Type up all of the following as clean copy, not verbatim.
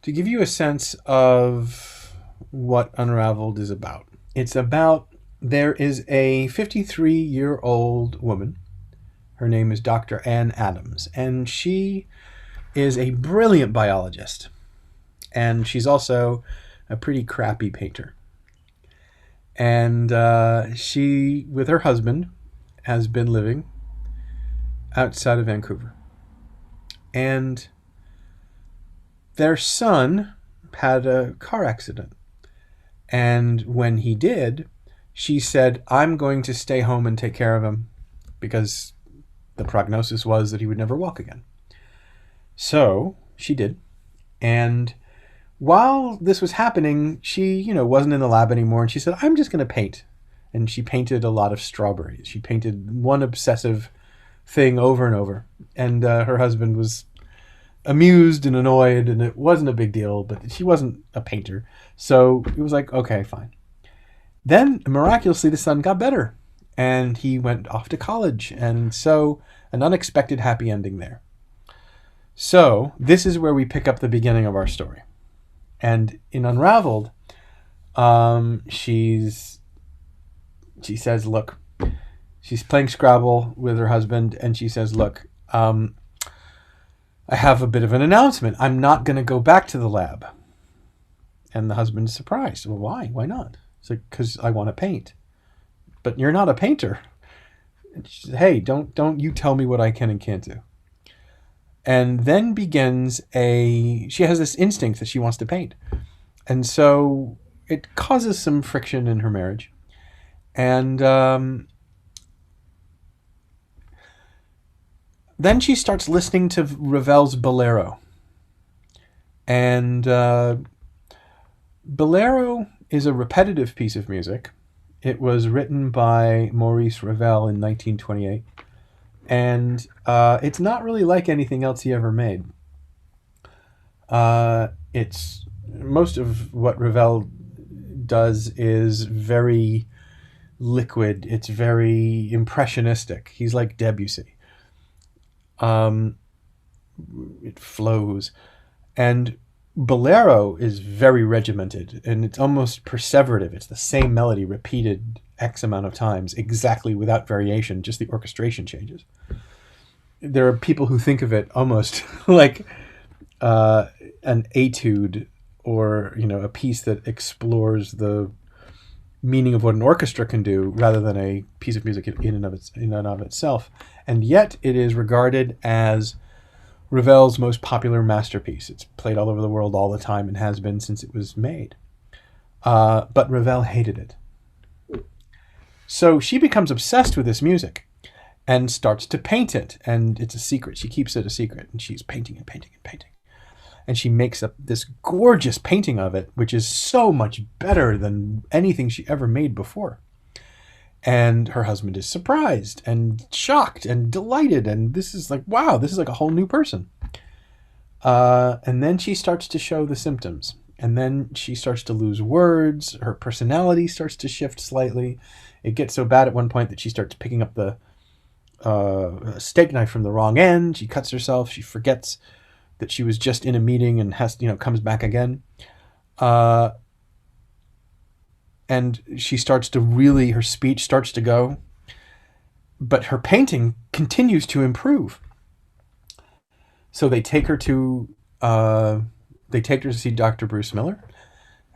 To give you a sense of what UnRavelled is about, it's about there is a 53-year-old woman. Her name is Dr. Ann Adams, and she is a brilliant biologist. And she's also a pretty crappy painter. And she, with her husband, has been living outside of Vancouver. And their son had a car accident. And when he did, she said, I'm going to stay home and take care of him because the prognosis was that he would never walk again. So she did. And while this was happening, she, wasn't in the lab anymore. And she said, I'm just going to paint. And she painted a lot of strawberries. She painted one obsessive thing over and over. And her husband was amused and annoyed, and it wasn't a big deal, but she wasn't a painter. So it was like, okay, fine. Then miraculously, the son got better and he went off to college. And so an unexpected happy ending there. So this is where we pick up the beginning of our story. And in UnRavelled, she says, look, she's playing Scrabble with her husband, and she says, look, I have a bit of an announcement. I'm not going to go back to the lab. And the husband's surprised. Well, why? Why not? It's like, because I want to paint. But you're not a painter. And she says, hey, don't you tell me what I can and can't do. And then she has this instinct that she wants to paint. And so it causes some friction in her marriage. And then she starts listening to Ravel's Bolero. And Bolero is a repetitive piece of music. It was written by Maurice Ravel in 1928. And it's not really like anything else he ever made. It's most of what Ravel does is very liquid. It's very impressionistic. He's like Debussy. It flows. And Bolero is very regimented, and it's almost perseverative. It's the same melody repeated X amount of times, exactly without variation, just the orchestration changes. There are people who think of it almost like an etude, or a piece that explores the meaning of what an orchestra can do rather than a piece of music in and of itself. And yet it is regarded as Ravel's most popular masterpiece. It's played all over the world all the time and has been since it was made. But Ravel hated it. So she becomes obsessed with this music and starts to paint it. And it's a secret. She keeps it a secret. And she's painting and painting and painting. And she makes up this gorgeous painting of it, which is so much better than anything she ever made before. And her husband is surprised and shocked and delighted. And this is like, wow, this is like a whole new person. And then she starts to show the symptoms. And then she starts to lose words. Her personality starts to shift slightly. It gets so bad at one point that she starts picking up the steak knife from the wrong end. She cuts herself. She forgets that she was just in a meeting and comes back again. And she starts to her speech starts to go, but her painting continues to improve. So they take her to see Dr. Bruce Miller,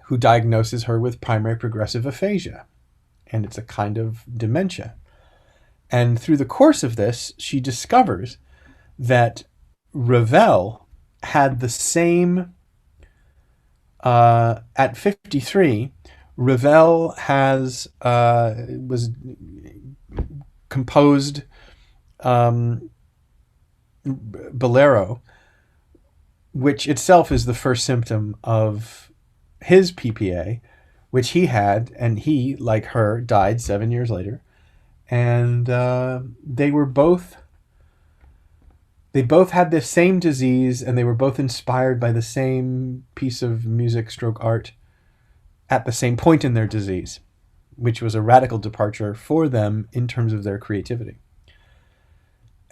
who diagnoses her with primary progressive aphasia. And it's a kind of dementia. And through the course of this, she discovers that Ravel had the same, at 53, Ravel was composed Bolero, which itself is the first symptom of his PPA, which he had, and he, like her, died 7 years later. And they both had the same disease, and they were both inspired by the same piece of music stroke art at the same point in their disease, which was a radical departure for them in terms of their creativity.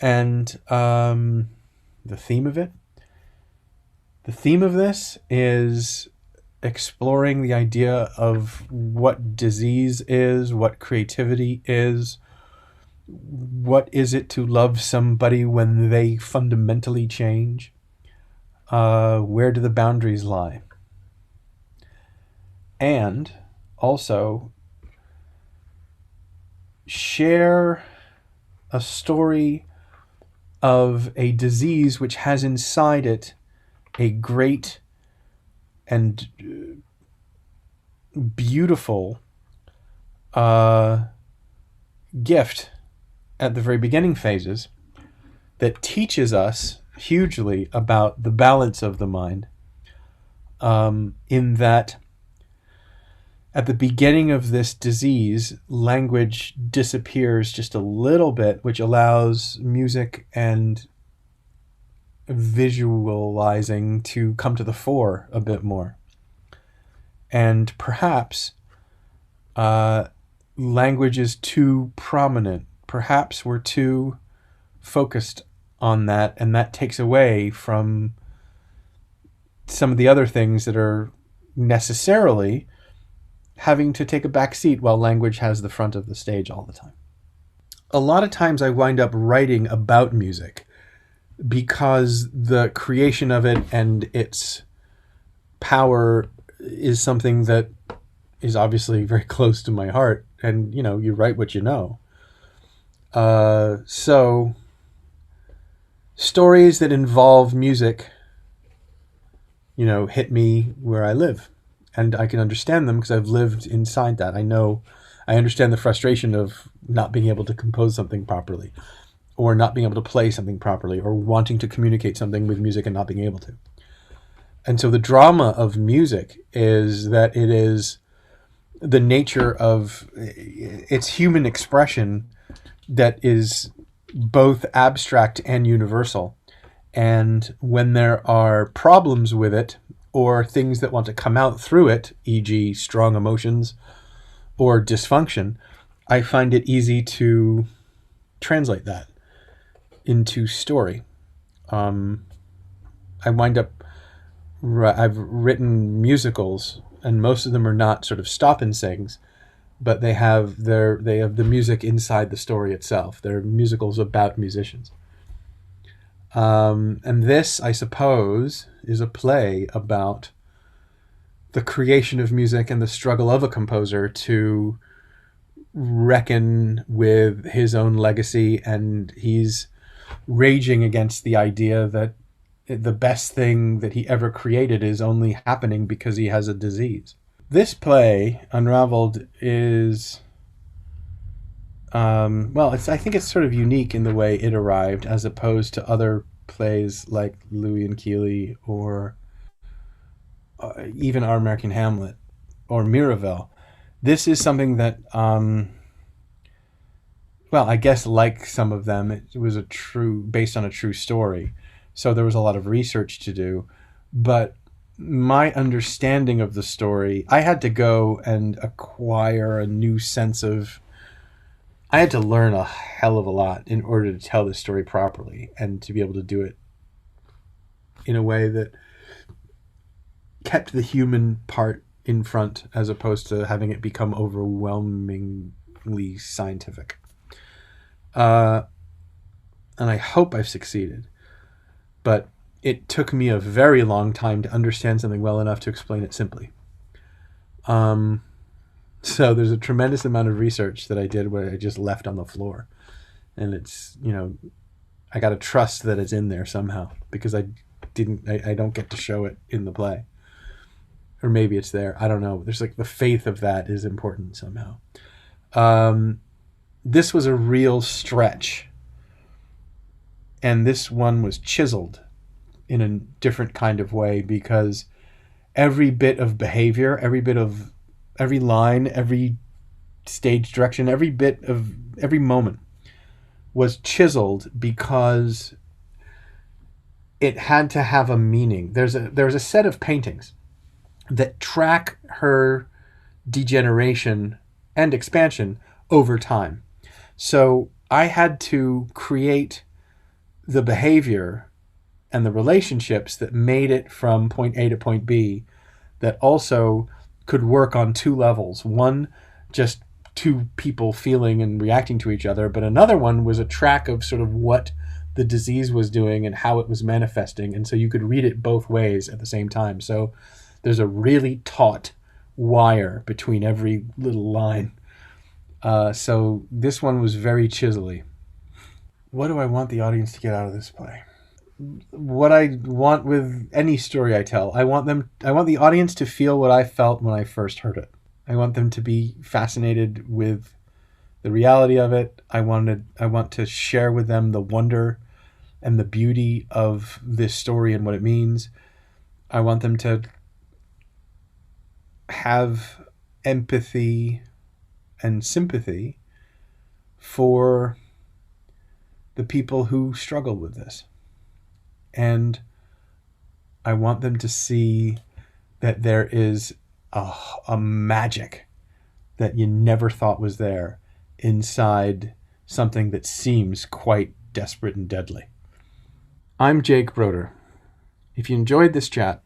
And the theme of it The theme of this is exploring the idea of what disease is, what creativity is, what is it to love somebody when they fundamentally change, where do the boundaries lie, and also share a story of a disease which has inside it a great and beautiful gift at the very beginning phases that teaches us hugely about the balance of the mind, in that at the beginning of this disease, language disappears just a little bit, which allows music and visualizing to come to the fore a bit more. And perhaps language is too prominent. Perhaps we're too focused on that, and that takes away from some of the other things that are necessarily having to take a back seat while language has the front of the stage all the time. A lot of times I wind up writing about music because the creation of it and its power is something that is obviously very close to my heart. And, you write what you know. So stories that involve music, hit me where I live. And I can understand them because I've lived inside that. I understand the frustration of not being able to compose something properly, or not being able to play something properly, or wanting to communicate something with music and not being able to. And so the drama of music is that it is the nature of its human expression that is both abstract and universal. And when there are problems with it, or things that want to come out through it, e.g. strong emotions or dysfunction, I find it easy to translate that into story. I've written musicals, and most of them are not sort of stop and sings, but they have the music inside the story itself. They're musicals about musicians. And this, I suppose, is a play about the creation of music and the struggle of a composer to reckon with his own legacy, and he's raging against the idea that the best thing that he ever created is only happening because he has a disease. This play, UnRavelled, is I think it's sort of unique in the way it arrived, as opposed to other plays like Louis and Keeley, or even Our American Hamlet or Miravel. This is something that, I guess like some of them, it was based on a true story. So there was a lot of research to do. But my understanding of the story, I had to go and acquire a new sense of... I had to learn a hell of a lot in order to tell this story properly, and to be able to do it in a way that kept the human part in front, as opposed to having it become overwhelmingly scientific. And I hope I've succeeded. But it took me a very long time to understand something well enough to explain it simply. So there's a tremendous amount of research that I did where I just left on the floor. And it's, I got to trust that it's in there somehow, because I don't get to show it in the play. Or maybe it's there. I don't know. There's the faith of that is important somehow. This was a real stretch. And this one was chiseled in a different kind of way, because every bit of behavior, every line, every stage direction, every moment was chiseled because it had to have a meaning. There's a set of paintings that track her degeneration and expansion over time. So I had to create the behavior and the relationships that made it from point A to point B that also could work on two levels. One, just two people feeling and reacting to each other, but another one was a track of sort of what the disease was doing and how it was manifesting. And so you could read it both ways at the same time. So there's a really taut wire between every little line. So this one was very chiselly. What do I want the audience to get out of this play? What I want with any story I tell, I want the audience to feel what I felt when I first heard it. I want them to be fascinated with the reality of it. I want to share with them the wonder and the beauty of this story and what it means. I want them to have empathy and sympathy for the people who struggle with this. And I want them to see that there is a magic that you never thought was there inside something that seems quite desperate and deadly. I'm Jake Broder. If you enjoyed this chat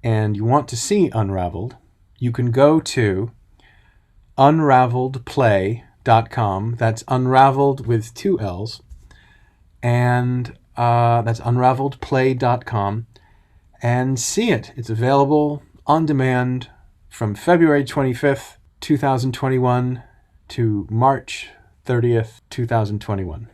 and you want to see UnRavelled, you can go to unravelledplay.com. That's unraveled with two L's. And that's unravelledplay.com. And see it. It's available on demand from February 25th, 2021 to March 30th, 2021.